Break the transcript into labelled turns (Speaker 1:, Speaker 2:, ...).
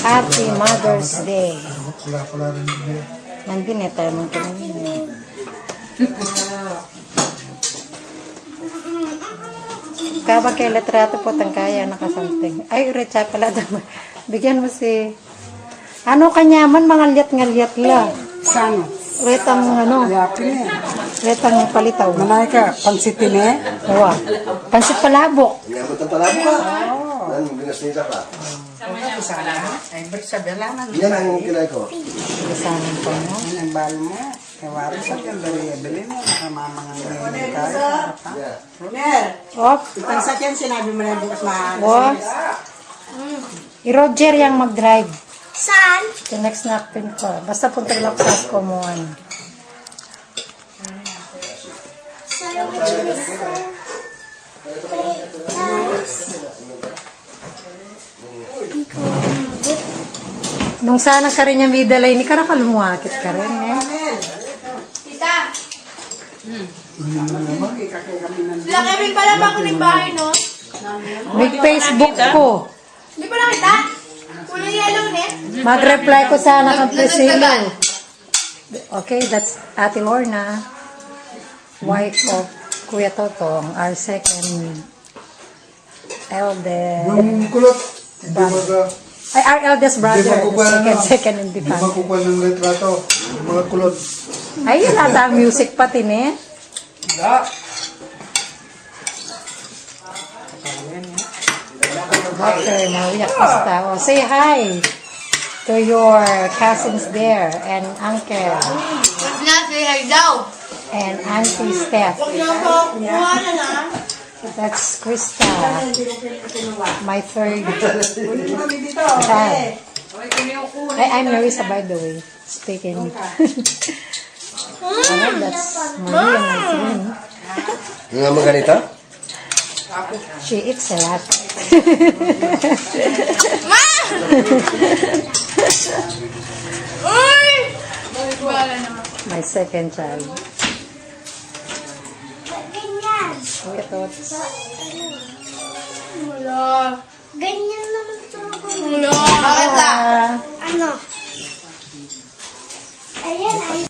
Speaker 1: Happy Mother's Day.
Speaker 2: Pula rin yun.
Speaker 1: Nandun eh, tayo mong kanina. Kapag kay litrato po, tangkaya nakasanting. Ay, recha pala. Bigyan mo si... Ano kanyaman, mga liat-ngaliat la.
Speaker 3: Saan?
Speaker 1: Retang ano,
Speaker 3: Yapin eh.
Speaker 1: retang palitaw.
Speaker 3: Manay ka, pansitin eh.
Speaker 1: Uwa. Pansit palabok.
Speaker 4: Ngamot ang palabo ka. Nan, binasnita ka.
Speaker 3: Ay, ba't sabi lang na?
Speaker 4: Yan ang kinay ko.
Speaker 1: Kasanan po mo.
Speaker 3: Yan ang balo mo. Kawari sa yan, dari bilhin mo. Nakamamangang ngayon kayo.
Speaker 1: Op.
Speaker 3: Ang sakyan, sinabi mo na bukas na.
Speaker 1: Op. I-Roger yung mag-drive.
Speaker 5: Saan?
Speaker 1: The next napin ko. Basta punta lang sa ko mo.
Speaker 5: Saan mo siya?
Speaker 1: Nung sana ka rin yung vidalay, ni ka nakalumuakit ka rin eh.
Speaker 5: Tita! Laki rin pala ba ako ng bahay, no?
Speaker 1: May Facebook ko.
Speaker 5: Hindi pa nakita? Kulay yellow, ne?
Speaker 1: Mag-reply ko sana kang Priscilla. Okay, that's Ate Lorna, wife of Kuya Totong, our second eldest.
Speaker 2: Yung kulot, hindi maga...
Speaker 1: Ay, our eldest brother, second in the
Speaker 2: Hindi
Speaker 1: family.
Speaker 2: makukuha ng litrato. Yung mga kulot.
Speaker 1: Ay, yun ata ang music pati, ne? Dr. Maria Costa. Oh, say hi to your cousins there and uncle
Speaker 5: Huwag na, say hi daw.
Speaker 1: and Auntie Steph.
Speaker 5: Huwag na po, kuha na na.
Speaker 1: That's Krista, my third child. I'm Marisa, by the way, speaking. Oh, that's Maria, my twin.
Speaker 4: Nga mga ganito?
Speaker 1: She eats a lot.
Speaker 5: Ma! Uy! Wala na.
Speaker 1: My second child. Kuya Tots.
Speaker 5: Wala. Ganyan naman talaga.
Speaker 1: Bakit
Speaker 5: Ano? Ayan, ay